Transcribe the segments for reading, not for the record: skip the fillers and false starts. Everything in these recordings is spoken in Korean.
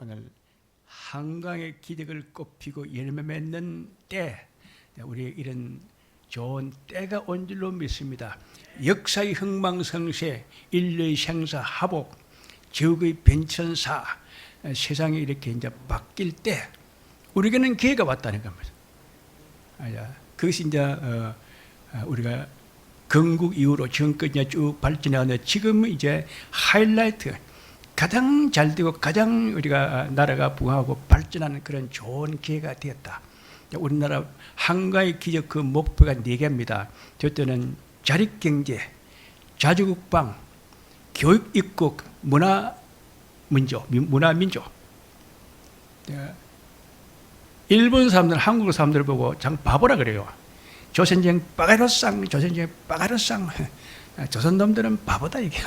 오늘 한강의 기적을 꽃피고 열매 맺는 때, 우리 이런 좋은 때가 온 줄로 믿습니다. 역사의 흥망성쇠, 인류의 생사화복, 지옥의 변천사, 세상이 이렇게 이제 바뀔 때 우리에게는 기회가 왔다는 겁니다. 그것이 이제 우리가 건국 이후로 지금까지 쭉 발전하는 지금은 이제 하이라이트, 가장 잘 되고 가장 우리가 나라가 부흥하고 발전하는 그런 좋은 기회가 되었다. 우리나라 한가의 기적 그 목표가 4개입니다. 첫째는 자립경제, 자주국방, 교육입국, 문화민족. 일본 사람들, 한국 사람들 보고 참 바보라 그래요. 조선쟁 빠가로쌍, 조선쟁 빠가로쌍. 조선 놈들은 바보다 이게.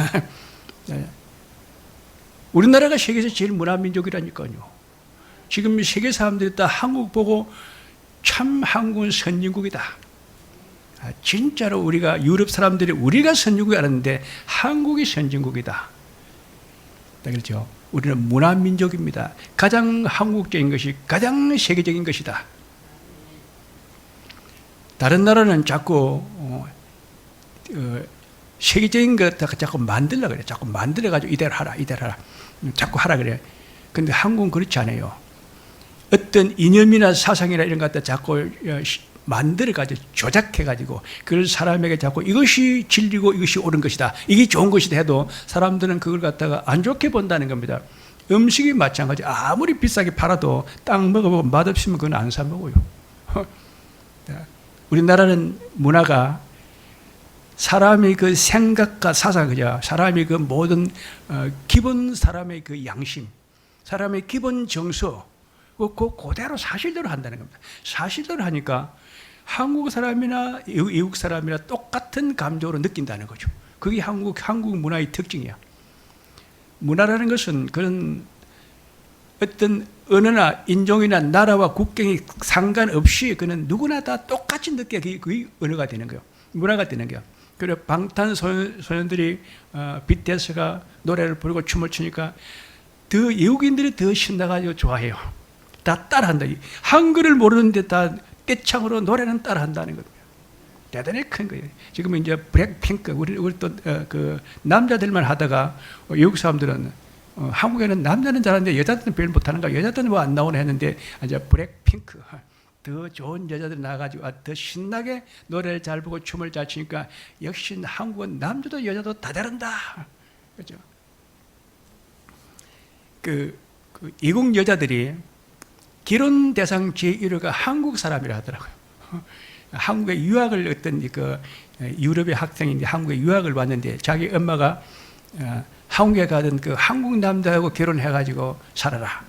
우리나라가 세계에서 제일 문화민족이라니까요. 지금 세계 사람들이 다 한국 보고 참 한국은 선진국이다. 진짜로 우리가 유럽 사람들이 우리가 선진국이 알았는데 한국이 선진국이다. 그렇죠? 우리는 문화민족입니다. 가장 한국적인 것이 가장 세계적인 것이다. 다른 나라는 자꾸 세계적인 것 자꾸 만들려 그래. 자꾸 만들어가지고 이대로 하라, 이대로 하라. 자꾸 하라 그래. 근데 한국은 그렇지 않아요. 어떤 이념이나 사상이나 이런 것 갖다 자꾸 만들어가지고 조작해가지고 그걸 사람에게 자꾸 이것이 진리고 이것이 옳은 것이다, 이게 좋은 것이다 해도 사람들은 그걸 갖다가 안 좋게 본다는 겁니다. 음식이 마찬가지. 아무리 비싸게 팔아도 딱 먹어보고 맛없으면 그건 안 사 먹어요. 우리나라는 문화가 사람의 그 생각과 사상, 그죠? 사람의 그 모든 기본 사람의 그 양심, 사람의 기본 정서, 그대로 사실대로 한다는 겁니다. 사실대로 하니까 한국 사람이나 외국 사람이나 똑같은 감정으로 느낀다는 거죠. 그게 한국 문화의 특징이야. 문화라는 것은 그런 어떤 언어나 인종이나 나라와 국경이 상관없이 그는 누구나 다 똑같이 느끼게 그게 언어가 되는 거예요. 문화가 되는 거예요. 그래서 방탄소년들이 BTS가 노래를 부르고 춤을 추니까 더 외국인들이 더 신나가지고 좋아해요. 다 따라한다. 한글을 모르는데 다 떼창으로 노래는 따라한다는 겁니다. 대단히 큰 거예요. 지금 이제 블랙핑크, 우리 또 그 남자들만 하다가 외국 사람들은 한국에는 남자는 잘하는데 여자들은 별로 못하는가, 여자들은 뭐 안 나오나 했는데 이제 블랙핑크, 더 좋은 여자들 나와가지고 더 신나게 노래를 잘 부르고 춤을 잘 추니까 역시 한국은 남자도 여자도 다 잘한다. 그렇죠? 그 이국 여자들이 결혼 대상 제1호가 한국 사람이라 하더라고요. 한국에 유학을 어떤 유럽의 학생인데 한국에 유학을 왔는데 자기 엄마가 한국에 가던 그 한국 남자하고 결혼해가지고 살아라.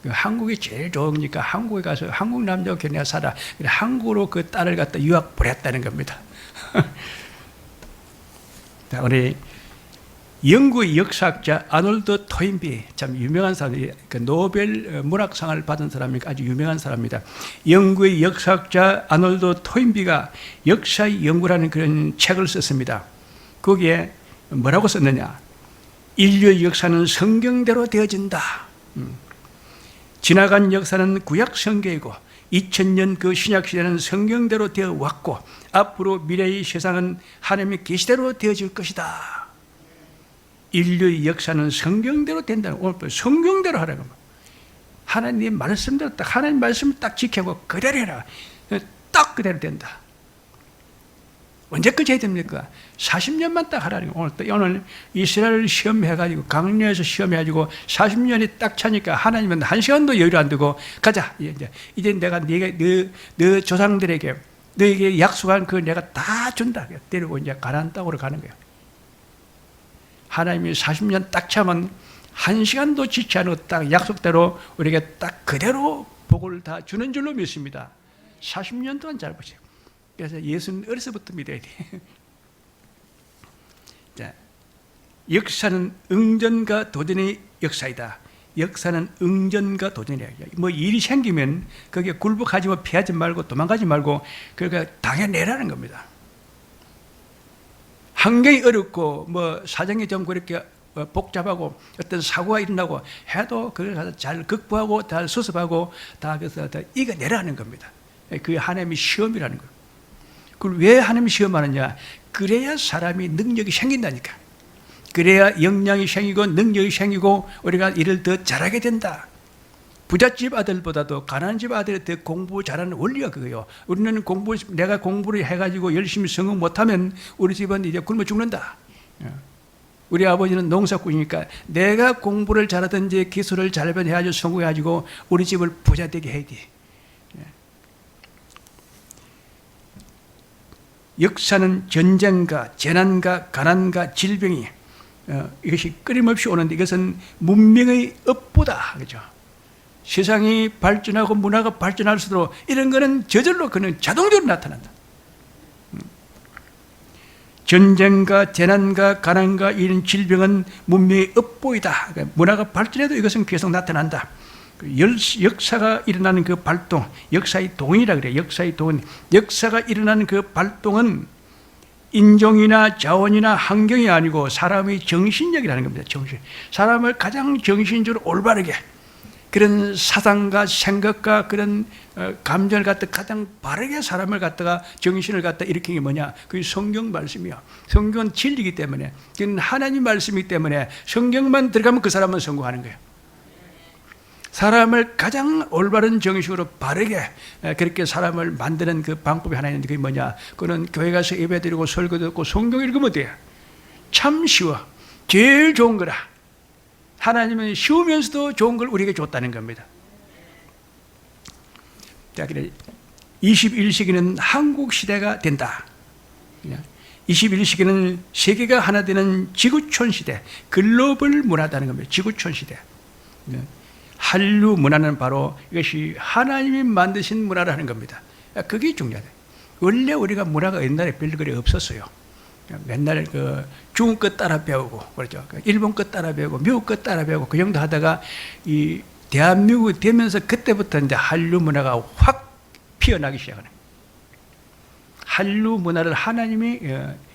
한국이 제일 좋으니까 한국에 가서 한국 남자하고 결혼해 살아. 한국으로 그 딸을 갖다 유학 보냈다는 겁니다. 자, 우리 영국의 역사학자 아놀드 토인비, 참 유명한 사람이 그 노벨 문학상을 받은 사람이니까 아주 유명한 사람입니다. 영국의 역사학자 아놀드 토인비가 역사의 연구라는 그런 책을 썼습니다. 거기에 뭐라고 썼느냐? 인류의 역사는 성경대로 되어진다. 지나간 역사는 구약 성경이고 2000년 그 신약 시대는 성경대로 되어 왔고 앞으로 미래의 세상은 하나님의 계시대로 되어질 것이다. 인류의 역사는 성경대로 된다는, 오늘 성경대로 하라고. 하나님 말씀대로 딱, 하나님 말씀을 딱 지켜고 그대로 해라. 딱 그대로 된다. 언제까지 해야 됩니까? 40년만 딱 하라는 거예요. 오늘 이스라엘 시험해가지고, 강령에서 시험해가지고 40년이 딱 차니까 하나님은 1시간도 여유를 안 두고, 가자. 이제 내가 너 조상들에게, 너에게 약속한 그 내가 다 준다. 데리고 이제 가나안 땅으로 가는 거예요. 하나님이 40년 딱 차면 1시간도 지치 않고 딱 약속대로 우리에게 딱 그대로 복을 다 주는 줄로 믿습니다. 40년 동안 잘 보세요. 그래서 예수는 어려서부터 믿어야 돼. 자, 역사는 응전과 도전의 역사이다. 역사는 응전과 도전이야. 뭐 일이 생기면 거기에 굴복하지 뭐 피하지 말고 도망가지 말고 그러니까 당해내라는 겁니다. 환경이 어렵고 뭐 사정이 좀 그렇게 복잡하고 어떤 사고가 일어나고 해도 그걸 가서 잘 극복하고 잘 수습하고 다 그래서 다 이겨내라는 겁니다. 그게 하나님의 시험이라는 거예요. 그걸 왜 하나님이 시험하느냐? 그래야 사람이 능력이 생긴다니까. 그래야 역량이 생기고 능력이 생기고 우리가 일을 더 잘하게 된다. 부잣집 아들보다도 가난한 집 아들이 더 공부 잘하는 원리가 그거예요. 우리는 내가 공부를 해가지고 열심히 성공 못하면 우리 집은 이제 굶어 죽는다. 우리 아버지는 농사꾼이니까 내가 공부를 잘하든지 기술을 잘 배워가지고 성공해가지고 우리 집을 부자 되게 해야 돼. 역사는 전쟁과 재난과 가난과 질병이 이것이 끊임없이 오는데 이것은 문명의 업보다, 그죠? 세상이 발전하고 문화가 발전할수록 이런 거는 저절로 그는 자동적으로 나타난다. 전쟁과 재난과 가난과 이런 질병은 문명의 업보이다. 그러니까 문화가 발전해도 이것은 계속 나타난다. 역사가 일어나는 그 발동, 역사의 동이라 그래. 역사의 동, 역사가 일어나는 그 발동은 인종이나 자원이나 환경이 아니고 사람의 정신력이라는 겁니다. 정신. 사람을 가장 정신적으로 올바르게 그런 사상과 생각과 그런 감정을 갖다 가장 바르게 사람을 갖다가 정신을 갖다 일으키는 게 뭐냐? 그게 성경 말씀이야. 성경은 진리이기 때문에, 그건 하나님 말씀이기 때문에 성경만 들어가면 그 사람은 성공하는 거예요. 사람을 가장 올바른 정식으로 바르게 그렇게 사람을 만드는 그 방법이 하나 있는데 그게 뭐냐? 그거는 교회 가서 예배드리고 설교 듣고 성경 읽으면 돼요. 참 쉬워. 제일 좋은 거라. 하나님은 쉬우면서도 좋은 걸 우리에게 줬다는 겁니다. 자, 그래 21세기는 한국 시대가 된다. 21세기는 세계가 하나 되는 지구촌 시대, 글로벌 문화다는 겁니다. 지구촌 시대. 한류 문화는 바로 이것이 하나님이 만드신 문화라는 겁니다. 그게 중요하다. 원래 우리가 문화가 옛날에 별거리 없었어요. 맨날 그 중국 것 따라 배우고, 그렇죠. 일본 것 따라 배우고, 미국 것 따라 배우고, 그 정도 하다가 이 대한민국이 되면서 그때부터 이제 한류 문화가 확 피어나기 시작하는 거예요. 한류 문화를 하나님이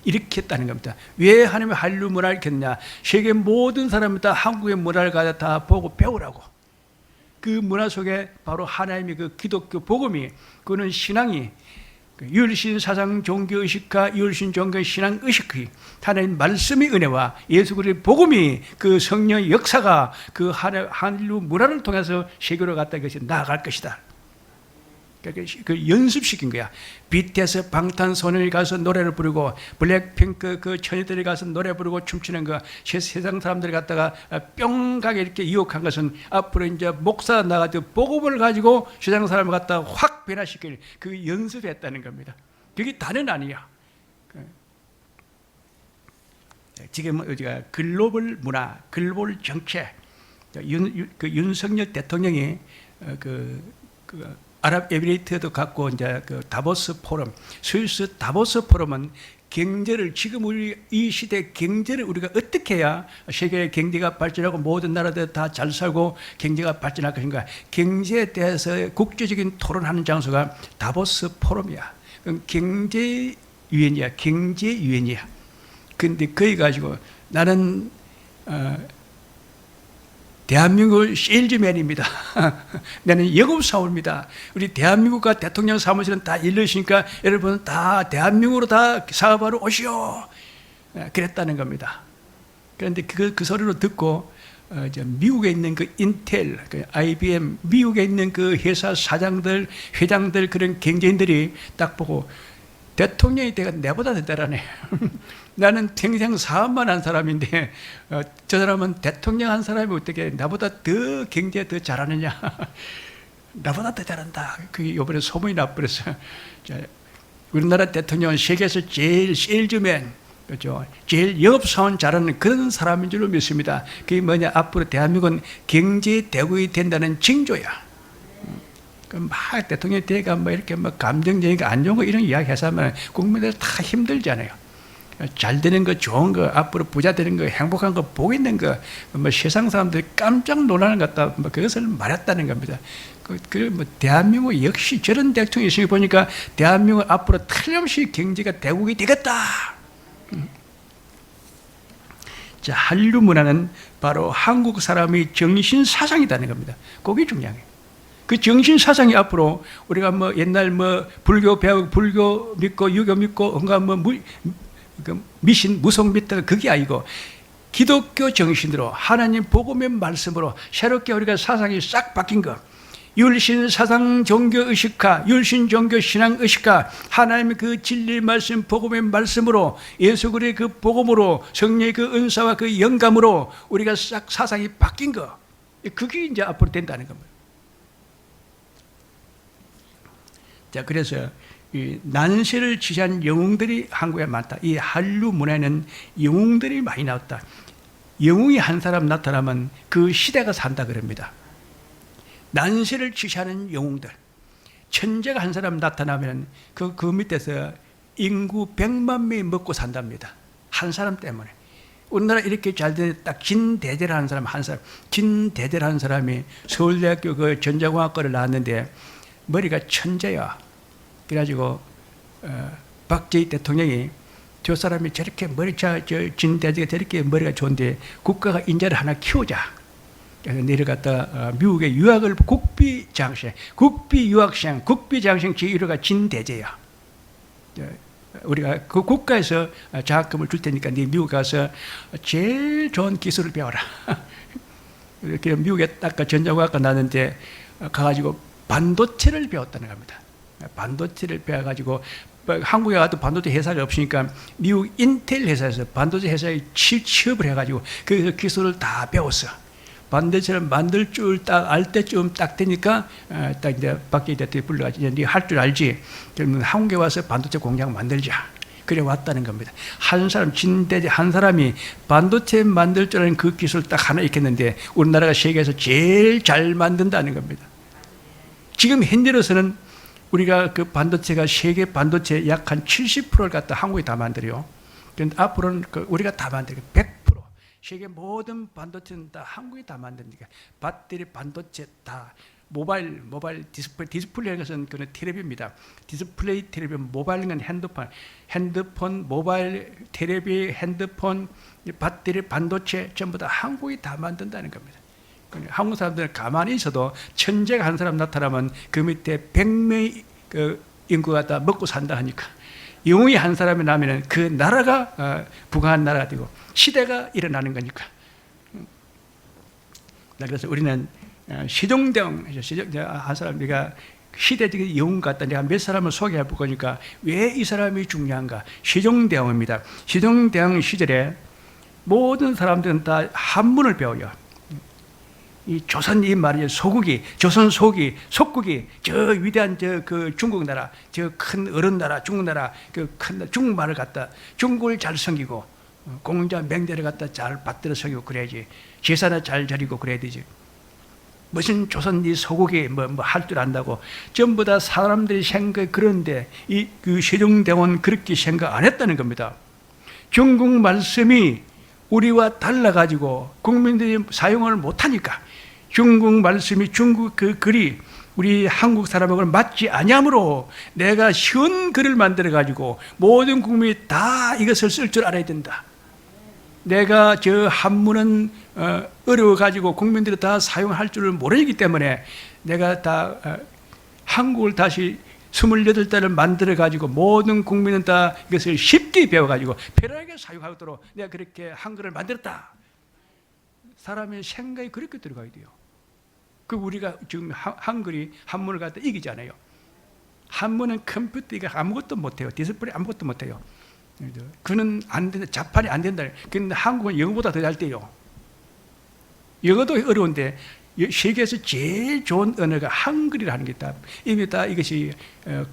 일으켰다는 겁니다. 왜 하나님이 한류 문화를 일으켰냐? 세계 모든 사람이 다 한국의 문화를 가져 다 보고 배우라고. 그 문화 속에 바로 하나님의 그 기독교 복음이, 그거는 신앙이 유일신 사상 종교 의식과 유일신 종교 신앙 의식이 하나님 말씀의 은혜와 예수 그리스도의 복음이 그 성령의 역사가 그 한류 문화를 통해서 세계로 갔다 이것이 나아갈 것이다. 그 연습시킨 거야. BTS 방탄소년이 가서 노래를 부르고 블랙핑크 그 처녀들이 가서 노래 부르고 춤추는 거 세상 사람들이 갖다가 뿅 가게 이렇게 유혹한 것은 앞으로 이제 목사 나가서 복음을 가지고 세상 사람을 갖다가 확 변화시킬 그 연습했다는 겁니다. 그게 다는 아니야. 지금 우리가 글로벌 문화, 글로벌 정책, 윤석열 대통령이 아랍에미리트도 갖고 이제 그 다보스 포럼, 스위스 다보스 포럼은 경제를 지금 우리 이 시대 경제를 우리가 어떻게 해야 세계 경제가 발전하고 모든 나라들 다 잘 살고 경제가 발전할 것인가? 경제에 대해서 국제적인 토론하는 장소가 다보스 포럼이야. 그럼 경제 유엔이야, 경제 유엔이야. 근데 거기 가지고 나는 대한민국 세일즈맨입니다. 나는 영업사원입니다. 우리 대한민국과 대통령 사무실은 다 일러시니까 여러분 다 대한민국으로 다 사업하러 오시오. 그랬다는 겁니다. 그런데 그 소리를 듣고 미국에 있는 그 인텔, 그 IBM, 미국에 있는 그 회사 사장들, 회장들 그런 경제인들이 딱 보고 대통령이 내가 내보다 대단하네. 나는 평생 사업만 한 사람인데 저 사람은 대통령 한 사람이 어떻게 나보다 더 경제 더 잘하느냐. 나보다 더 잘한다. 그게 이번에 소문이 나버렸어요. 우리나라 대통령은 세계에서 제일 세일즈맨, 그렇죠? 제일 영업사원 잘하는 그런 사람인 줄로 믿습니다. 그게 뭐냐? 앞으로 대한민국은 경제 대국이 된다는 징조야. 막 대통령이 되니까 뭐 이렇게 뭐 감정적이고 안 좋은 거 이런 이야기 해서 하면 국민들 다 힘들잖아요. 잘 되는 거, 좋은 거, 앞으로 부자 되는 거, 행복한 거, 복 있는 거, 뭐 세상 사람들이 깜짝 놀라는 것 같다. 뭐 그것을 말했다는 겁니다. 뭐 대한민국 역시 저런 대통령이 있으니 보니까 대한민국 앞으로 틀림없이 경제가 대국이 되겠다. 자, 한류 문화는 바로 한국 사람의 정신 사상이라는 겁니다. 그게 중요한 거예요. 그 정신 사상이 앞으로 우리가 뭐 옛날 뭐 불교 배우고 불교 믿고 유교 믿고 뭔가 뭐 미신 무속 믿다가 그게 아니고 기독교 정신으로 하나님 복음의 말씀으로 새롭게 우리가 사상이 싹 바뀐 거. 율신 사상 종교 의식화, 율신 종교 신앙 의식화, 하나님의 그 진리 말씀 복음의 말씀으로 예수 그리스도의 그 복음으로 성령의 그 은사와 그 영감으로 우리가 싹 사상이 바뀐 거. 그게 이제 앞으로 된다는 겁니다. 자, 그래서 이 난세를 지시한 영웅들이 한국에 많다. 이 한류 문화에는 영웅들이 많이 나왔다. 영웅이 한 사람 나타나면 그 시대가 산다 그럽니다. 난세를 지시하는 영웅들, 천재가 한 사람 나타나면 그 밑에서 인구 100만 명이 먹고 산답니다. 한 사람 때문에. 우리나라 이렇게 잘 되는 딱 진대대라는 사람 한 사람, 진대대라는 사람이 서울대학교 그 전자공학과를 나왔는데 머리가 천재야. 그래가지고 박정희 대통령이 저 사람이 저렇게 진대대가 저렇게 머리가 좋은데 국가가 인재를 하나 키우자. 그래서 내려갔다 미국에 유학을 국비장생, 국비유학생, 국비장생 제1호가 진대제야. 우리가 그 국가에서 장학금을 줄 테니까 네 미국 가서 제일 좋은 기술을 배워라. 이렇게 미국에 딱 전자공학과 나는데 가가지고 반도체를 배웠다는 겁니다. 반도체를 배워가지고 한국에 가도 반도체 회사가 없으니까 미국 인텔 회사에서 반도체 회사에 취업을 해가지고 그 기술을 다 배웠어. 반도체를 만들 줄 딱 알 때쯤 딱 되니까 딱 이제 박정희 대통령이 불러가지고 네 할 줄 알지? 그러면 한국에 와서 반도체 공장 만들자. 그래 왔다는 겁니다. 한 사람 진대제 한 사람이 반도체 만들 줄 아는 그 기술 딱 하나 있겠는데 우리나라가 세계에서 제일 잘 만든다는 겁니다. 지금 현재로서는 우리가 그 반도체가 세계 반도체 약 한 70%를 갖다 한국에 다 만들어요. 그런데 앞으로는 우리가 다 만들고 100%. 세계 모든 반도체는 다 한국에 다 만드니까 배터리 반도체 다 모바일 디스플레이라는 것은 그는 텔레비입니다. 디스플레이 텔레비 모바일은 핸드폰 모바일 텔레비 핸드폰 배터리 반도체 전부 다 한국이 다 만든다는 겁니다. 한국 사람들은 가만히 있어도 천재가 한 사람 나타나면 그 밑에 100명의 그 인구가 다 먹고 산다 하니까 영웅이 한 사람이 나면 그 나라가 부강한 나라가 되고 시대가 일어나는 거니까. 그래서 우리는 시종대왕 한 사람 내가 시대적인 영웅 같다. 내가 몇 사람을 소개해 볼 거니까 왜 이 사람이 중요한가? 시종대왕입니다. 시종대왕 시절에 모든 사람들은 다 한문을 배워요. 이 조선 이 말이죠. 소국이 조선 속국이 저 위대한 그 중국 나라 저 큰 어른 나라 중국 나라 그 큰 중국말을 갖다 중국을 잘 섬기고 공자 맹자를 갖다 잘 받들어 섬기고 그래야지. 제사나 잘 드리고 그래야 되지. 무슨 조선 이 소국이 뭐 할 줄 안다고 전부 다 사람들이 생각 그런데 이 그 세종대왕은 그렇게 생각 안 했다는 겁니다. 중국 말씀이 우리와 달라가지고 국민들이 사용을 못하니까 중국 말씀이 중국 그 글이 우리 한국 사람하고 맞지 아니하므로 내가 쉬운 글을 만들어가지고 모든 국민이 다 이것을 쓸 줄 알아야 된다. 내가 저 한문은 어려워가지고 국민들이 다 사용할 줄을 모르기 때문에 내가 다 한국을 다시 28달을 만들어가지고 모든 국민은 다 이것을 쉽게 배워가지고 편하게 사용하도록 내가 그렇게 한글을 만들었다. 사람의 생각이 그렇게 들어가야 돼요. 그 우리가 지금 한글이 한문을 갖다 이기잖아요. 한문은 컴퓨터가 아무것도 못해요. 디스플레이 아무것도 못해요. 그는 안 된다. 자판이 안 된다. 근데 한국은 영어보다 더 잘 돼요. 영어도 어려운데 세계에서 제일 좋은 언어가 한글이라는 게 다 이미 다 이것이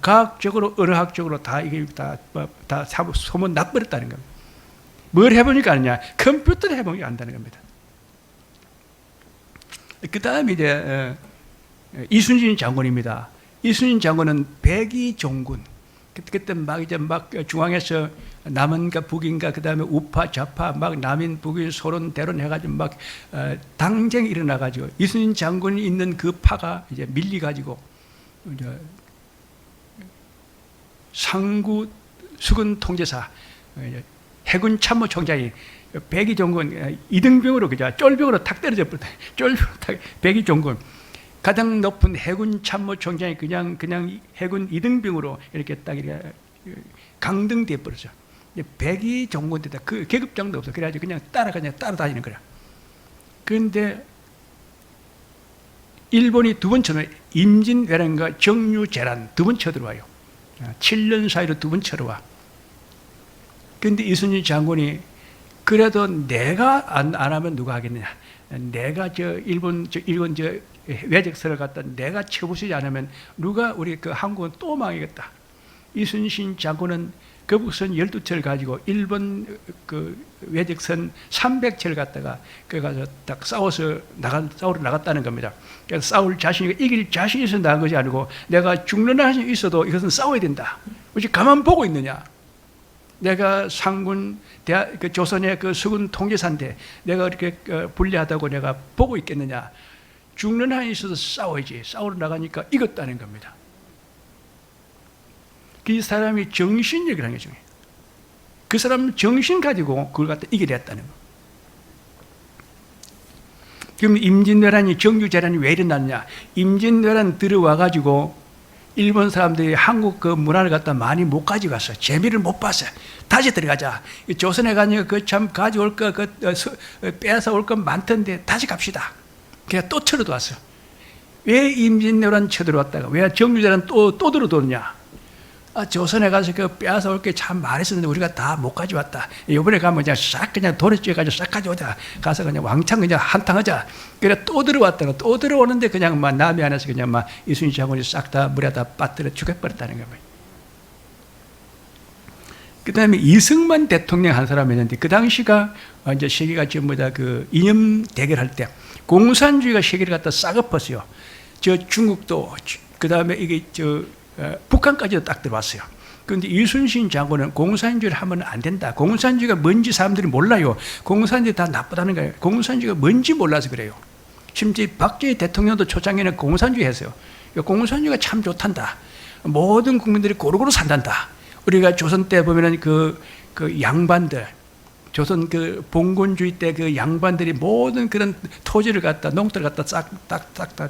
과학적으로 언어학적으로 다 이게 다 소문 나버렸다는 겁니다. 뭘 해보니까 아느냐? 컴퓨터를 해보니까 안다는 겁니다. 그 다음에 이제 이순신 장군입니다. 이순신 장군은 백의종군. 그때 막 이제 막 중앙에서 남인가 북인가 그 다음에 우파 좌파 막 남인 북인 소론 대론 해가지고 막 당쟁이 일어나가지고 이순신 장군이 있는 그 파가 이제 밀리가지고 이제 상구 수군 통제사 해군 참모총장이 백의종군 이등병으로 그죠? 쫄병으로 탁 떨어져 버렸다. 쫄병으로 탁 백의종군 가장 높은 해군 참모총장이 그냥 해군 이등병으로 이렇게 딱 이렇게 강등돼 버렸죠. 백의종군대다 그 계급장도 없어. 그래가지고 그냥 따라다니는 거야. 그런데 일본이 두 번 쳐들어와요. 임진왜란과 정유재란 두 번 쳐들어와요. 7년 사이로 두 번 쳐들어와. 그런데 이순신 장군이 그래도 내가 안 하면 누가 하겠느냐. 내가 일본 외적설을 갖다 내가 쳐부수지 않으면 누가 우리 그 한국은 또 망하겠다. 이순신 장군은 거북선 12척을 가지고 일본 그 외적선 300척을 갖다가 그 가서 딱 싸우러 나갔다는 겁니다. 그래서 싸울 자신이 이길 자신이 있어 나간 것이 아니고 내가 죽는 한이 있어도 이것은 싸워야 된다. 우리 가만 보고 있느냐? 내가 상군 그 조선의 그 수군 통제사인데 내가 이렇게 불리하다고 내가 보고 있겠느냐? 죽는 한이 있어도 싸워야지. 싸우러 나가니까 이겼다는 겁니다. 그 사람이 정신력이라는 게 중요해요. 그 사람 정신 가지고 그걸 갖다 이겨냈다는 거. 그럼 임진왜란이 정유재란이 왜 일어났냐? 임진왜란 들어와가지고 일본 사람들이 한국 그 문화를 갖다 많이 못 가져갔어요. 재미를 못 봤어요. 다시 들어가자. 조선에 가니까 그 참 가져올 거, 빼앗아 올 거 많던데 다시 갑시다. 그냥 또 쳐들어왔어요. 왜 임진왜란 쳐들어왔다가 왜 정유재란 또 들어오느냐? 조선에 가서 그 빼앗아 올 게 참 많았었는데 우리가 다 못 가져왔다. 이번에 가면 그냥 돌에 쬐가지고 싹 가져오자. 가서 그냥 왕창 그냥 한탕 하자. 그래 또 들어왔다가 또 들어오는데 그냥 막 남이 안에서 그냥 막 이순신 장군이 싹 다 물에다 빠뜨려 죽여버렸다는 겁니다. 그 다음에 이승만 대통령 한 사람이 있는데 그 당시가 이제 세계가 전부 다 그 이념 대결할 때 공산주의가 세계를 갖다 싹 엎었어요. 중국도 그 다음에 이게 북한까지도 딱 들어왔어요. 그런데 이순신 장군은 공산주의를 하면 안 된다. 공산주의가 뭔지 사람들이 몰라요. 공산주의 다 나쁘다는 거예요. 공산주의가 뭔지 몰라서 그래요. 심지어 박정희 대통령도 초창기에는 공산주의 했어요. 공산주의가 참 좋단다. 모든 국민들이 고루고루 산단다. 우리가 조선 때 보면은 그 양반들, 조선 그 봉건주의 때 그 양반들이 모든 그런 토지를 갖다 농토를 갖다 싹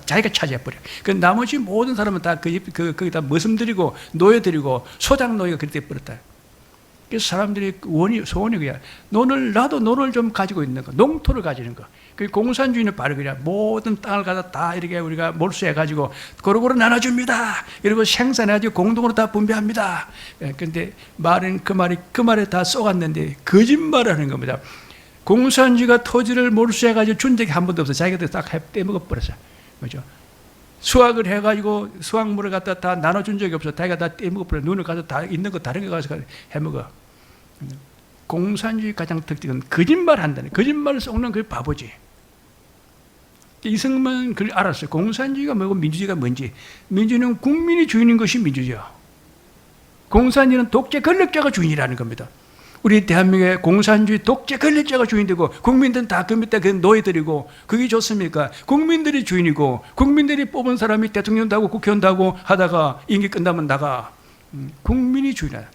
자기가 차지해버려. 그 나머지 모든 사람은 다 거기다 머슴들이고 노예들이고 소장 노예가 그렇게 돼버렸다. 그래서 사람들이 소원이 그야 나도 논을 좀 가지고 있는 거, 농토를 가지는 거. 그 공산주의는 바로 그냥 모든 땅을 갖다 다 이렇게 우리가 몰수해가지고 고루고루 나눠줍니다. 그리고 생산해가지고 공동으로 다 분배합니다. 그런데 말은 그 말에 다 쏘갔는데 거짓말을 하는 겁니다. 공산주의가 토지를 몰수해가지고 준 적이 한 번도 없어요. 자기가 딱 떼먹어버렸어요. 그죠? 수확을 해가지고 수확물을 갖다 다 나눠준 적이 없어. 자기가 다 떼먹어버려. 눈을 가서 다 있는 거 다른 거 가서 해먹어. 공산주의 가장 특징은 거짓말 한다는, 거짓말을 썩는 그 바보지. 이승만 그걸 알았어요. 공산주의가 뭐고 민주주의가 뭔지. 민주주의는 국민이 주인인 것이 민주주의야. 공산주의는 독재 권력자가 주인이라는 겁니다. 우리 대한민국의 공산주의 독재 권력자가 주인되고 국민들은 다 그 밑에 그 노예들이고 그게 좋습니까? 국민들이 주인이고 국민들이 뽑은 사람이 대통령도 하고 국회의원도 하고 하다가 임기 끝나면 나가. 국민이 주인이야.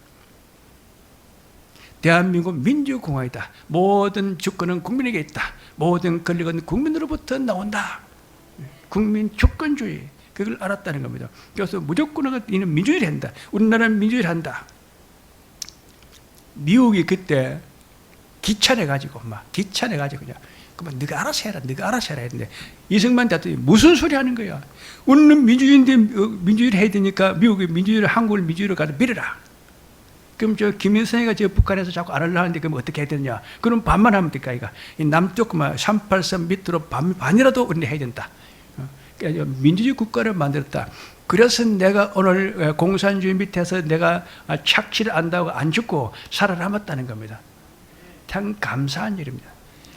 대한민국 민주공화이다. 모든 주권은 국민에게 있다. 모든 권력은 국민으로부터 나온다. 국민 주권주의. 그걸 알았다는 겁니다. 그래서 무조건 이는 민주주의를 한다. 우리나라는 민주주의를 한다. 미국이 그때 귀찮아가지고 그냥 그만 네가 알아서 해라 했는데 이승만 대통령이 무슨 소리 하는 거야? 우리는 민주주의인데 민주주의를 해야 되니까 미국이 민주주의를 한국을 민주주의로 가서 밀어라. 그럼 김일성이가 북한에서 자꾸 안 하려고 하는데 그럼 어떻게 해야 되느냐? 그럼 반만 하면 될까? 이거 남쪽 383 밑으로 반이라도 우리는 해야 된다. 그러니까 민주주의 국가를 만들었다. 그래서 내가 오늘 공산주의 밑에서 내가 착취를 안다고 안 죽고 살아남았다는 겁니다. 참 감사한 일입니다.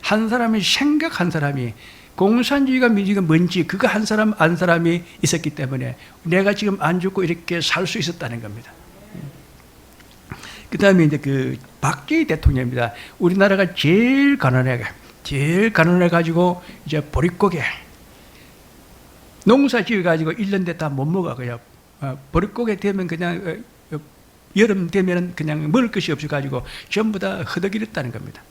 한 사람이 생각한 사람이 공산주의가 민주주의가 뭔지 그거 한 사람이 있었기 때문에 내가 지금 안 죽고 이렇게 살 수 있었다는 겁니다. 그 다음에 이제 그 박정희 대통령입니다. 우리나라가 제일 가난해가지고 이제 보릿고개 농사 지어가지고 1년 돼 다 못 먹어. 그냥 보릿고개 되면 그냥 여름 되면 그냥 먹을 것이 없어가지고 전부 다 허덕이랬다는 겁니다.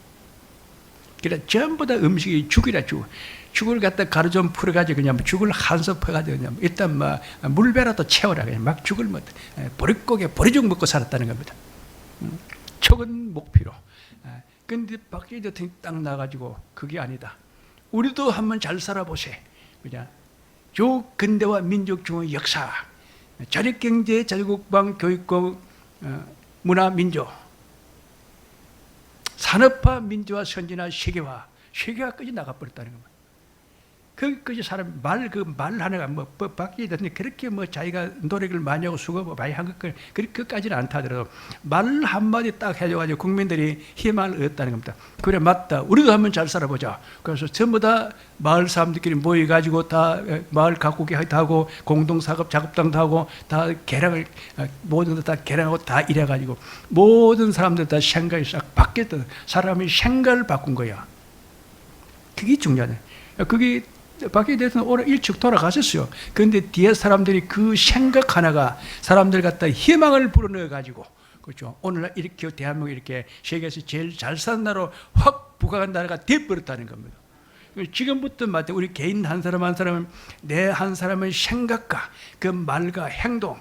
그래 전부 다 음식이 죽이라 죽. 죽을 갖다 가루 좀 풀어가지고 그냥 죽을 한솥 퍼가지고 그냥 일단 뭐 물배라도 채워라 그냥 막 죽을 뭐 보릿고개 보리죽 먹고 살았다는 겁니다. 척은 목피로. 근데 박정희 대통령이 딱 나가지고 그게 아니다. 우리도 한번 잘 살아보세. 그냥 요 근대화 민족중의 역사, 자립경제, 자유국방, 교육공, 문화, 민족, 산업화, 민주화, 선진화, 세계화까지 나가버렸다는 겁니다. 거기까지 사람 말 하나가 뭐 바뀌게 됐는데 그렇게 뭐 자기가 노력을 많이 하고 수고 많이 한 것 그렇게까지는 않다 하더라도 말 한마디 딱 해줘가지고 국민들이 희망을 얻었다는 겁니다. 그래 맞다. 우리도 한번 잘 살아보자. 그래서 전부 다 마을 사람들끼리 모여가지고 다 마을 가꾸기 하고 공동사업 작업장도 하고 다 개량을 모든 다 개량하고 다 이래가지고 모든 사람들 다 생각이 싹 바뀌었다. 사람이 생각을 바꾼 거야. 그게 중요하네. 그게 박정희 대통령 오늘 일찍 돌아가셨어요. 그런데 뒤에 사람들이 그 생각 하나가 사람들 갖다 희망을 불어넣어가지고, 그렇죠. 오늘날 이렇게 대한민국이 이렇게 세계에서 제일 잘 사는 나라로 확 부각한 나라가 되어버렸다는 겁니다. 지금부터 맞다. 우리 개인 한 사람 한 사람은 내 한 사람의 생각과 그 말과 행동,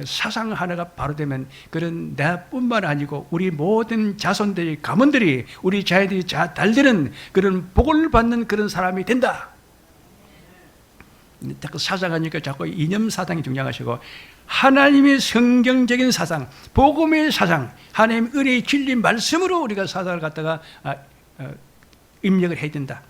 사상 하나가 바로 되면 그런 나뿐만 아니고 우리 모든 자손들이 가문들이 우리 자녀들이 달리는 그런 복을 받는 그런 사람이 된다. 자꾸 사상하니까 자꾸 이념 사상이 중요하시고 하나님의 성경적인 사상, 복음의 사상, 하나님 은혜의 진리 말씀으로 우리가 사상을 갖다가 입력을 해야 된다.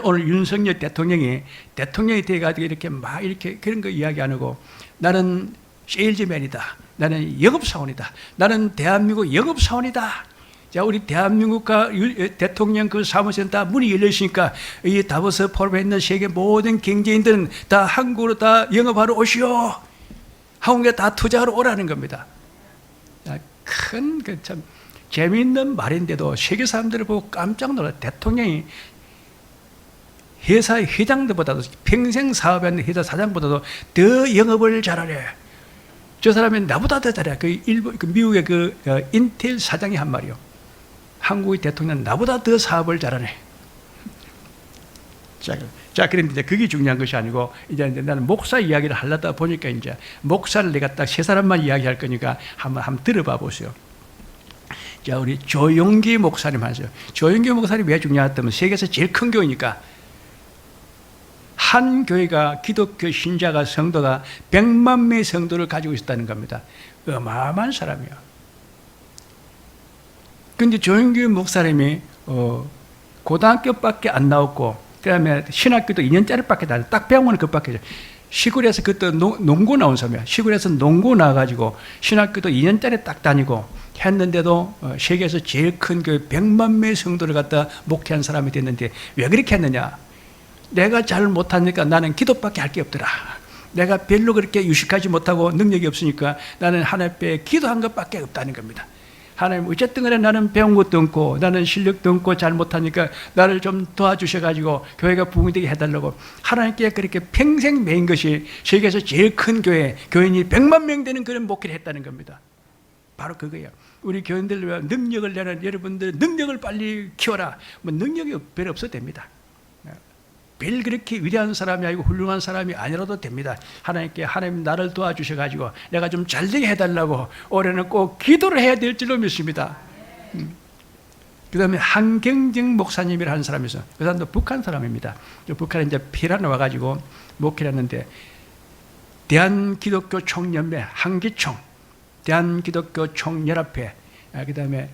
오늘 윤석열 대통령이 돼가지고 이렇게 막 이렇게 그런 거 이야기 안 하고 나는 세일즈맨이다. 나는 영업사원이다. 나는 대한민국 영업사원이다. 자, 우리 대한민국과 대통령 그 사무실은 다 문이 열려 있으니까 이 다보스 포럼에 있는 세계 모든 경제인들은 다 한국으로 다 영업하러 오시오. 한국에 다 투자하러 오라는 겁니다. 큰 그 참 재미있는 말인데도 세계 사람들을 보고 깜짝 놀라. 대통령이 회사의 회장들보다도 평생 사업하는 회사 사장보다도 더 영업을 잘하래. 저 사람이 나보다 더 잘해. 그 미국의 그 인텔 사장이 한 말이요. 한국의 대통령은 나보다 더 사업을 잘하네. 자, 그런데 이제 그게 중요한 것이 아니고 이제 나는 목사 이야기를 하려다 보니까 이제 목사를 내가 딱 세 사람만 이야기할 거니까 한번 들어봐 보세요. 자, 우리 조용기 목사님 하세요. 조용기 목사님 왜 중요하다면 세계에서 제일 큰 교회니까. 한 교회가 기독교 신자가 성도가 100만 명의 성도를 가지고 있었다는 겁니다. 어마어마한 사람이야. 근데 조영규 목사님이 고등학교밖에 안 나왔고 그다음에 신학교도 2년짜리밖에 안 딱 배우면 그밖에. 시골에서 그때 농고 나온 사람이야. 시골에서 농고 나와가지고 신학교도 2년짜리 딱 다니고 했는데도 세계에서 제일 큰 교회 100만 명의 성도를 갖다 목회한 사람이 됐는데 왜 그렇게 했느냐? 내가 잘 못하니까 나는 기도밖에 할 게 없더라. 내가 별로 그렇게 유식하지 못하고 능력이 없으니까 나는 하나님 앞에 기도한 것밖에 없다는 겁니다. 하나님 어쨌든 간에 나는 배운 것도 없고 나는 실력도 없고 잘 못하니까 나를 좀 도와주셔가지고 교회가 부흥이 되게 해달라고 하나님께 그렇게 평생 매인 것이 세계에서 제일 큰 교인이 100만 명 되는 그런 목회를 했다는 겁니다. 바로 그거예요. 우리 교인들 능력을 내는 여러분들 능력을 빨리 키워라. 뭐 능력이 별로 없어도 됩니다. 별 그렇게 위대한 사람이 아니고 훌륭한 사람이 아니라도 됩니다. 하나님께 하나님 나를 도와주셔가지고 내가 좀 잘되게 해달라고 올해는 꼭 기도를 해야 될 줄로 믿습니다. 그 다음에 한경정 목사님이라 하는 사람이 있어요. 그 사람도 북한 사람입니다. 북한에 이제 피라노 와가지고 목회를 했는데 대한기독교 총연맹 한기총, 대한기독교 총연합회, 그 다음에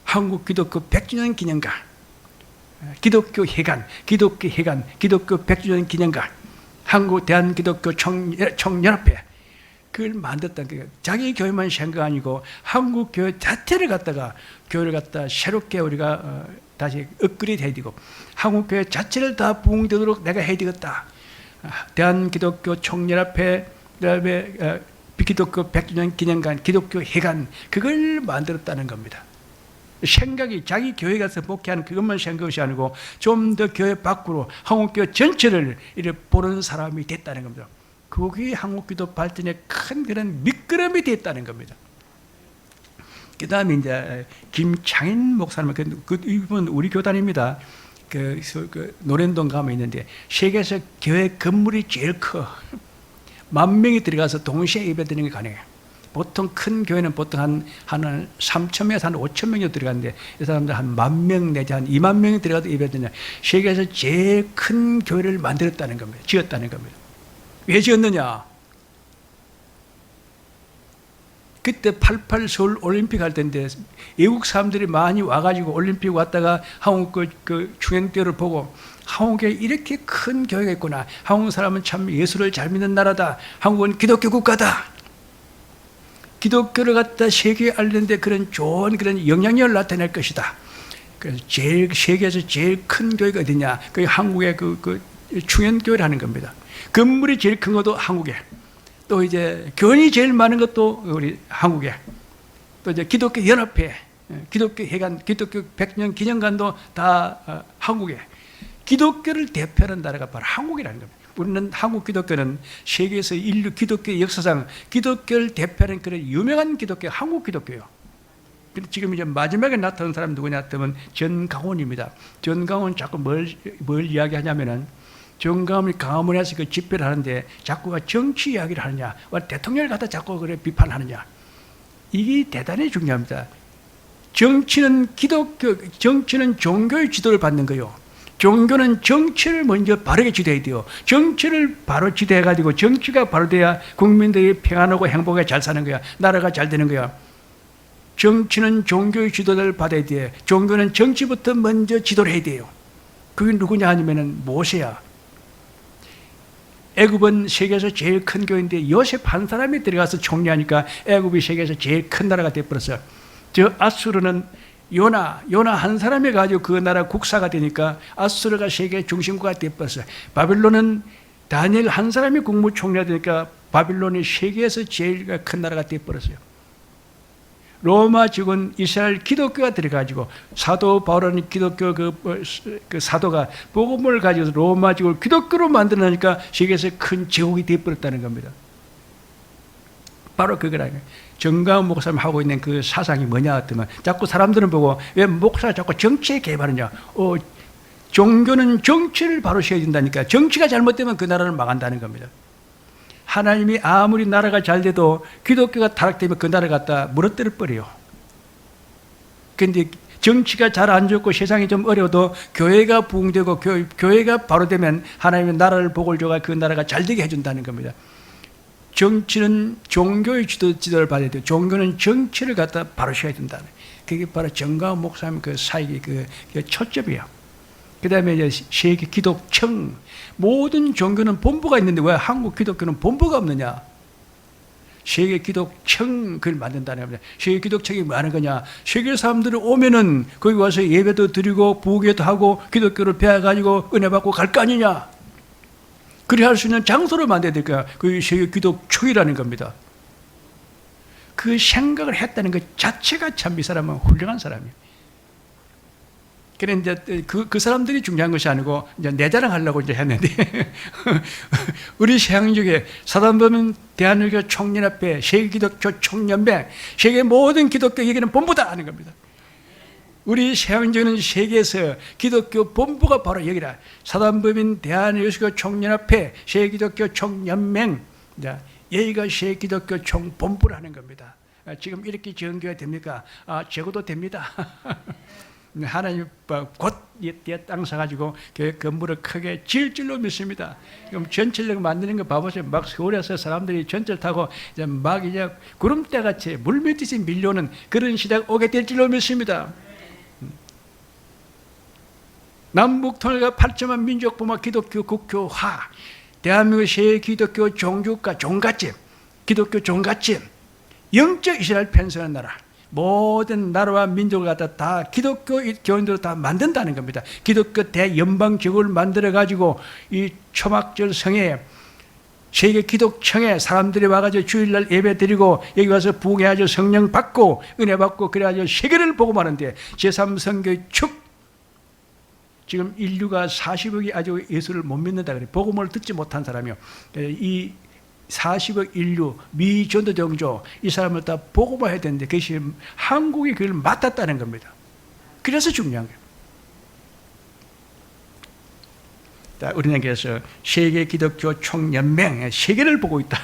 한국기독교 100주년 기념관, 기독교 회관, 기독교 100주년 기념관, 한국 대한기독교 총연합회 그걸 만들었다는 거예요. 자기 교회만 생각 아니고 한국 교회 자체를 갖다가 교회를 갖다 새롭게 우리가 다시 업그레이드 해야 되고 한국 교회 자체를 다 부흥되도록 내가 해야 되겠다. 대한기독교 총연합회 그다음에 기독교 100주년 기념관, 기독교 회관 그걸 만들었다는 겁니다. 생각이 자기 교회 가서 목회하는 그것만 생각이 아니고 좀 더 교회 밖으로 한국교회 전체를 이렇게 보는 사람이 됐다는 겁니다. 그게 한국기도 발전의 큰 그런 미끄럼이 됐다는 겁니다. 그다음에 이제 김창인 목사님, 이분 우리 교단입니다. 노련동 가면 있는데 세계에서 교회 건물이 제일 커. 10,000명이 들어가서 동시에 예배드리는 게 가능해요. 보통 큰 교회는 보통 한 3,000명에서 한 5,000명이 들어가는데 이 사람들 한 10,000명 내지 한 20,000명이 들어가도 예배드리냐. 세계에서 제일 큰 교회를 만들었다는 겁니다. 지었다는 겁니다. 왜 지었느냐? 그때 88 서울 올림픽 할 때인데 외국 사람들이 많이 와가지고 올림픽 왔다가 한국 그 중행교회를 보고 한국에 이렇게 큰 교회가 있구나. 한국 사람은 참 예수를 잘 믿는 나라다. 한국은 기독교 국가다. 기독교를 갖다 세계에 알리는데 그런 좋은 그런 영향력을 나타낼 것이다. 그래서 세계에서 제일 큰 교회가 어디냐? 그 한국의 그 중행교회를 하는 겁니다. 건물이 제일 큰 것도 한국에. 또 이제 교인이 제일 많은 것도 우리 한국에, 또 이제 기독교 연합회, 기독교 회관, 기독교 100년 기념관도 다 한국에. 기독교를 대표하는 나라가 바로 한국이라는 겁니다. 우리는 한국 기독교는 세계에서 인류 기독교 역사상 기독교를 대표하는 그런 유명한 기독교, 한국 기독교예요. 근데 지금 이제 마지막에 나타난 사람이 누구냐 하면 전강훈입니다. 전강훈은 자꾸 뭘 이야기하냐면은 정감이 강화문에서 그 집회를 하는데 자꾸가 정치 이야기를 하느냐, 대통령을 갖다 자꾸 그래 비판하느냐. 이게 대단히 중요합니다. 정치는 정치는 종교의 지도를 받는 거요. 종교는 정치를 먼저 바르게 지도해야 돼요. 정치를 바로 지도해가지고 정치가 바로 돼야 국민들이 평안하고 행복하게 잘 사는 거야. 나라가 잘 되는 거야. 정치는 종교의 지도를 받아야 돼. 종교는 정치부터 먼저 지도를 해야 돼요. 그게 누구냐 하면은 모세야. 애굽은 세계에서 제일 큰 교회인데 요셉 한 사람이 들어가서 총리하니까 애굽이 세계에서 제일 큰 나라가 되어버렸어요. 저 아수르는 요나 한 사람이 가지고 그 나라 국사가 되니까 아수르가 세계 중심국가 되어버렸어요. 바빌론은 다니엘 한 사람이 국무총리가 되니까 바빌론이 세계에서 제일 큰 나라가 되어버렸어요. 로마 지군 이스라엘 기독교가 들어가지고 사도 바울은 기독교 그 사도가 복음을 가지고 로마 지구를 기독교로 만들어내니까 세계에서 큰 제국이 되어버렸다는 겁니다. 바로 그거라는 거예요. 정가은 목사님 하고 있는 그 사상이 뭐냐 했더니 자꾸 사람들은 보고 왜 목사가 자꾸 정치에 개입하느냐. 종교는 정치를 바로 세워야 된다니까. 정치가 잘못되면 그 나라는 망한다는 겁니다. 하나님이 아무리 나라가 잘 돼도 기독교가 타락되면 그 나라 갖다 무너뜨려 버려요. 그런데 정치가 잘 안 좋고 세상이 좀 어려워도 교회가 부흥되고 교회가 바로 되면 하나님의 나라를 복을 줘가 그 나라가 잘 되게 해준다는 겁니다. 정치는 종교의 지도를 받아야 돼요. 종교는 정치를 갖다 바로 세워야 된다는. 그게 바로 정가은 목사님 그 사역의 그 초점이에요. 그 다음에 이제 세계 기독청, 모든 종교는 본부가 있는데 왜 한국 기독교는 본부가 없느냐? 세계 기독청 그걸 만든다는 겁니다. 세계 기독청이 뭐 하는 거냐? 세계 사람들이 오면은 거기 와서 예배도 드리고 부교도 하고 기독교를 배워가지고 은혜 받고 갈 거 아니냐? 그래 할 수 있는 장소를 만들어야 될 거야. 그게 세계 기독청이라는 겁니다. 그 생각을 했다는 것 자체가 참 이 사람은 훌륭한 사람이에요. 그래 이제 그 사람들이 중요한 것이 아니고 이제 내 자랑하려고 이제 했는데 우리 세상적에 사단법인 대한민국 총연합회, 세계기독교 총연맹, 세계 모든 기독교 얘기는 본부다 하는 겁니다. 우리 세상적인 세계에서 기독교 본부가 바로 여기라. 사단법인 대한민국 총연합회, 세계기독교 총연맹, 여기가 세계기독교 총본부라는 겁니다. 지금 이렇게 정교가 됩니까? 적어도 됩니다. 하나님 곧 땅 사가지고 건물을 크게 지을 줄로 믿습니다. 그럼 전철역 만드는 거 봐보세요. 막 서울에서 사람들이 전철 타고 이제 막 이제 구름대같이 물밀듯이 밀려오는 그런 시대가 오게 될 줄로 믿습니다. 남북 통일과 8.1 민족보마 기독교 국교화, 대한민국 새 기독교 종교국가 종갓집, 기독교 종갓집, 영적 이스라엘 편성하는 나라. 모든 나라와 민족을 갖다 다 기독교 교인들로 다 만든다는 겁니다. 기독교 대연방제국을 만들어가지고 이 초막절 성에 세계 기독청에 사람들이 와가지고 주일날 예배 드리고 여기 와서 부흥해가지고 성령 받고 은혜 받고 그래가지고 세계를 복음하는데 제3선교의 축. 지금 인류가 40억이 아주 예수를 못 믿는다 그래. 복음을 듣지 못한 사람이요. 이 40억 인류, 미 전도정조 이 사람을 다 보고만 해야 되는데 그것이 한국이 그걸 맡았다는 겁니다. 그래서 중요한 거예요. 우리는 그래서 세계 기독교 총연맹, 세계를 보고 있다.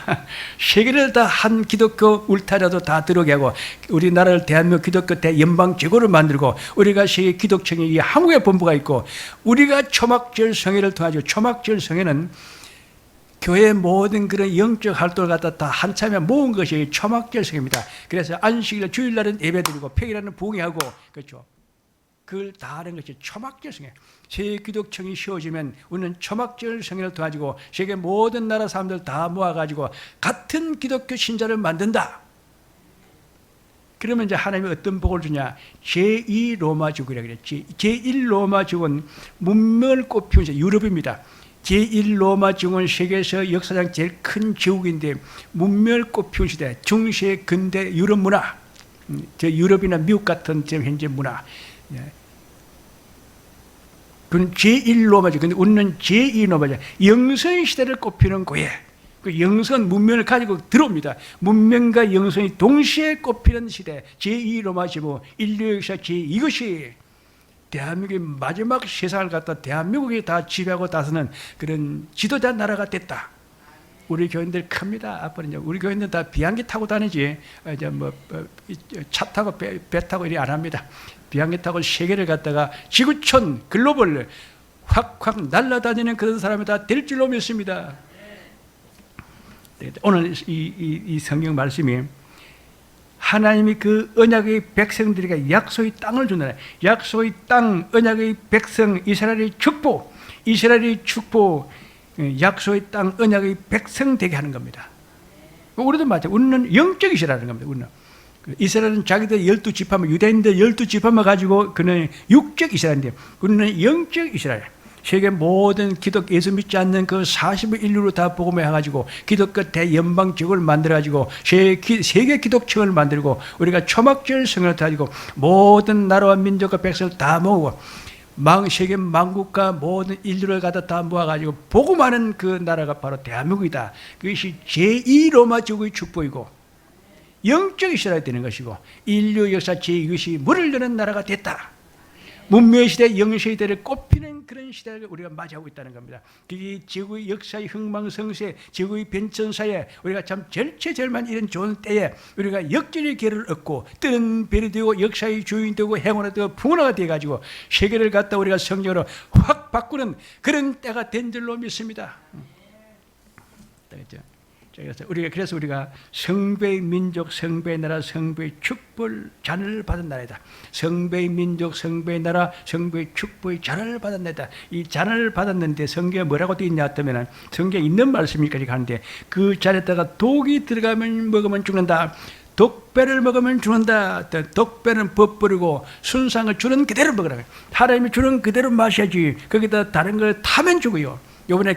세계를 다 한 기독교 울타리도 다 들어오게 하고 우리나라를 대한민국 기독교 대연방제국을 만들고 우리가 세계 기독청이 이 한국에 본부가 있고 우리가 초막절성회를 통하죠. 초막절성회는 교회의 모든 그런 영적 활동을 갖다 다 한참에 모은 것이 초막절성회입니다. 그래서 안식일, 주일날은 예배드리고 평일날은 부흥회하고 그렇죠. 그걸 다 하는 것이 초막절성회. 세계 기독청이 세워지면 우리는 초막절성회를 도와주고 세계 모든 나라 사람들 다 모아가지고 같은 기독교 신자를 만든다. 그러면 이제 하나님이 어떤 복을 주냐? 제2 로마제국이라고 그랬지. 제1 로마제국은 문명을 꽃피운 유럽입니다. 제1 로마제국은 세계에서 역사상 제일 큰 제국인데 문명을 꽃피운 시대, 중세 근대 유럽 문화, 저 유럽이나 미국 같은 지금 현재 문화. 그건 제1로마죠. 근데 우리는 제2로마죠. 영성 시대를 꼽히는 고해. 그 영성 문명을 가지고 들어옵니다. 문명과 영성이 동시에 꼽히는 시대. 제2로마지고 인류 역사 이것이 대한민국의 마지막 세상을 갖다 대한민국이 다 지배하고 다스는 그런 지도자 나라가 됐다. 우리 교인들 큽니다. 앞으로 이제 우리 교인들 다 비행기 타고 다니지. 이제 뭐 차 타고 배 타고 이리 안 합니다. 비행기 타고 세계를 갖다가 지구촌 글로벌 확확 날아다니는 그런 사람이 다 될 줄로 믿습니다. 오늘 이 성경 말씀이 하나님이 그 언약의 백성들에게 약속의 땅을 준다. 약속의 땅, 언약의 백성, 이스라엘의 축복, 약속의 땅, 언약의 백성 되게 하는 겁니다. 우리도 마찬가지. 우리는 영적 이스라엘인 겁니다. 우리는. 이스라엘은 자기들 12지파만, 유대인들 12지파만 가지고 그는 육적 이스라엘인데 우리는 영적 이스라엘. 세계 모든 기독 예수 믿지 않는 그 40억 인류로 다 복음을 해가지고 기독교 대연방제국을 만들어가지고 세계 기독청을 만들고 우리가 초막절성을 가지고 모든 나라와 민족과 백성을 다 모으고 세계 만국과 모든 인류를 갖다 다 모아가지고 복음하는 그 나라가 바로 대한민국이다. 그것이 제2로마 제국의 축복이고 영적 이스라엘이 되는 것이고 인류 역사 제2것이 문을 여는 나라가 됐다. 문명의 시대, 영시대를 꼽히는 그런 시대를 우리가 맞이하고 있다는 겁니다. 그게 지구의 역사의 흥망성쇠, 지구의 변천사에 우리가 참 절체절만 이런 좋은 때에 우리가 역전의 기회를 얻고 뜨는 별이 되고 역사의 주인이 되고 행운이 되고 풍요가 되어가지고 세계를 갖다 우리가 성경으로 확 바꾸는 그런 때가 된 줄로 믿습니다. 그래서 우리가 성배의 민족, 성배의 나라, 성배의 축복을 잔을 받은 나라이다. 성배의 민족, 성배의 나라, 성배의 축복의 잔을 받은 나라이다. 이 잔을 받았는데 성경에 뭐라고 되어 있냐 하면 성경에 있는 말씀이까지 가는데 그 잔에다가 독이 들어가면 먹으면 죽는다. 독배를 먹으면 죽는다. 독배는 벗버리고 순상을 주는 그대로 먹으라. 하나님이 주는 그대로 마셔야지. 거기다 다른 걸 타면 죽어요. 요번에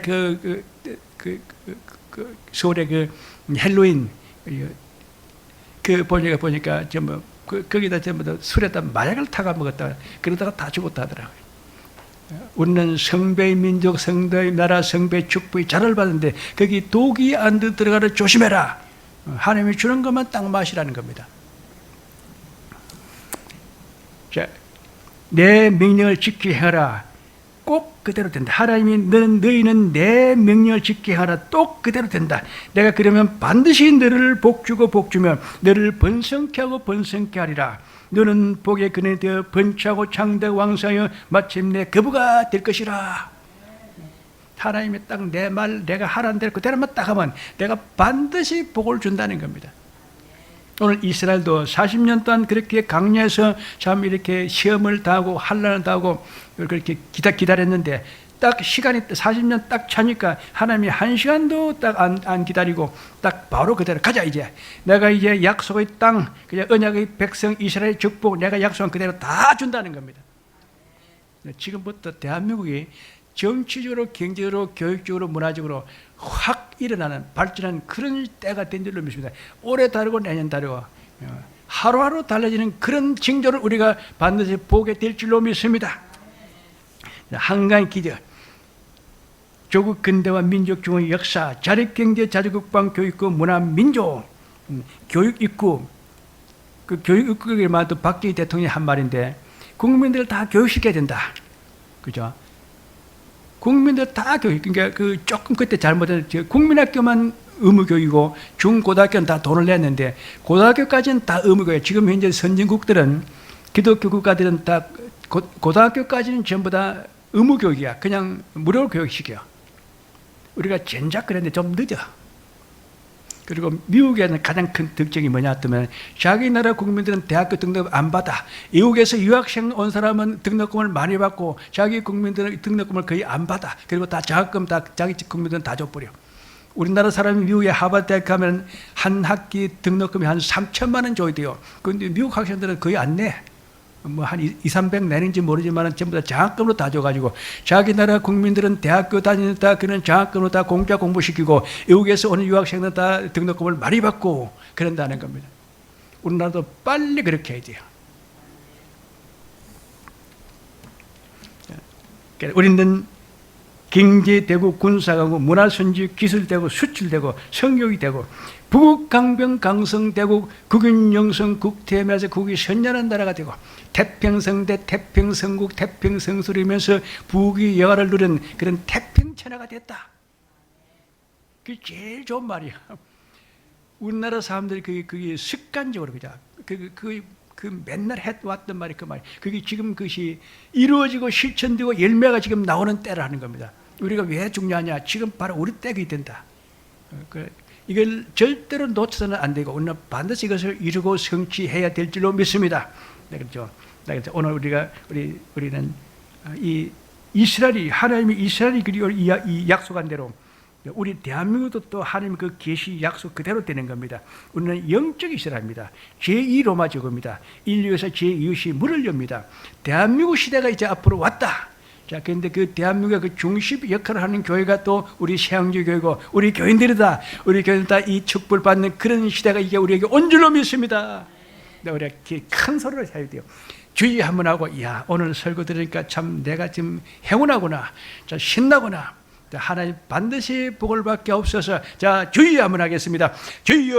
서울의 그 헬로윈 보니까 전부 거기다 전부 다 술에다 마약을 타가 먹었다. 그러다가 다 죽었다 하더라고요. 우리는 성배의 민족, 성배의 나라, 성배의 축복의 잔을 받는데 거기 독이 안 들어가를 조심해라. 하나님이 주는 것만 딱 마시라는 겁니다. 자, 내 명령을 지키게 하라. 꼭 그대로 된다. 하나님이 너희는 내 명령을 지키게 하라. 똑 그대로 된다. 내가 그러면 반드시 너를 복주고 복주며 너를 번성케 하고 번성케 하리라. 너는 복의 근원이 되어 번창하고 장대하고 왕성하여 마침내 거부가 될 것이라. 하나님이 딱 내 말 내가 하라는 대로 그대로만 딱 하면 내가 반드시 복을 준다는 겁니다. 오늘 이스라엘도 40년 동안 그렇게 강야에서 참 이렇게 시험을 당하고 환난을 당하고 그렇게 기다렸는데 딱 시간이 40년 딱 차니까 하나님이 한 시간도 딱 안 기다리고 딱 바로 그대로 가자. 이제 내가 이제 약속의 땅, 그냥 언약의 백성 이스라엘 축복 내가 약속한 그대로 다 준다는 겁니다. 지금부터 대한민국이 정치적으로, 경제적으로, 교육적으로, 문화적으로 확 일어나는 발전하는 그런 때가 된 줄로 믿습니다. 올해 다르고 내년 다르고 하루하루 달라지는 그런 징조를 우리가 반드시 보게 될 줄로 믿습니다. 한가한 기대. 조국 근대화 민족 중의 역사, 자립경제, 자주국방, 교육부, 문화, 민족, 교육 입국. 그 교육 입국에 말도 박정희 대통령이 한 말인데 국민들 다 교육시켜야 된다. 그죠? 국민들 다 교육. 그러니까 그 조금 그때 잘못된 국민학교만 의무교육이고 중고등학교는 다 돈을 냈는데 고등학교까지는 다 의무교육. 지금 현재 선진국들은 기독교 국가들은 다 고등학교까지는 전부 다 의무교육이야. 그냥 무료로 교육시켜. 우리가 젠작 그랬는데 좀 늦어. 그리고 미국에는 가장 큰 특징이 뭐냐 하면 자기 나라 국민들은 대학교 등록 안 받아. 미국에서 유학생 온 사람은 등록금을 많이 받고 자기 국민들은 등록금을 거의 안 받아. 그리고 다 장학금 다 자기 국민들은 다 줘버려. 우리나라 사람이 미국에 하버드 대학 가면 한 학기 등록금이 한 3천만 원 줘야 돼요. 그런데 미국 학생들은 거의 안 내. 뭐 한 200~300 내는지 모르지만 전부 다 장학금으로 다 줘가지고 자기 나라 국민들은 대학교 다니다 그는 장학금으로 다 공짜 공부시키고 외국에서 오는 유학생들은 다 등록금을 많이 받고 그런다는 겁니다. 우리나라도 빨리 그렇게 해야 돼요. 우리는 경제되고 군사가고 문화선지 기술되고 수출되고 성교육이 되고 북극 강병 강성되고 국인 영성 국태면서 국이 선열한 나라가 되고 태평성대 태평성국 태평성술이면서 북이 여가를 누린 그런 태평천하가 됐다. 그게 제일 좋은 말이야. 우리나라 사람들이 그게 습관적으로 그 맨날 해왔던 말이 그 말이. 그게 지금 그것이 이루어지고 실천되고 열매가 지금 나오는 때라는 겁니다. 우리가 왜 중요하냐? 지금 바로 우리 때가 된다. 이걸 절대로 놓쳐서는 안 되고 우리는 반드시 이것을 이루고 성취해야 될 줄로 믿습니다. 네, 그렇죠. 오늘 우리는 이 이스라엘이 하나님이 이스라엘이 그리고 이 약속한 대로 우리 대한민국도 또 하나님 그 계시 약속 그대로 되는 겁니다. 우리는 영적 이스라엘입니다. 제2 로마 제국입니다. 인류에서 제2시 문을 엽니다. 대한민국 시대가 이제 앞으로 왔다. 자, 그런데 그 대한민국의 그 중심 역할을 하는 교회가 또 우리 세양주 교회고 우리 교인들이다. 우리 교인들 다 이 축복을 받는 그런 시대가 이제 우리에게 온 줄로 믿습니다. 네, 우리가 큰 소리를 해야 돼요. 주의 한번 하고, 야, 오늘 설교 들으니까 참 내가 지금 행운하구나. 자, 신나구나. 하나님 반드시 복을 받게 없어서 자, 주의 한번 하겠습니다. 주여.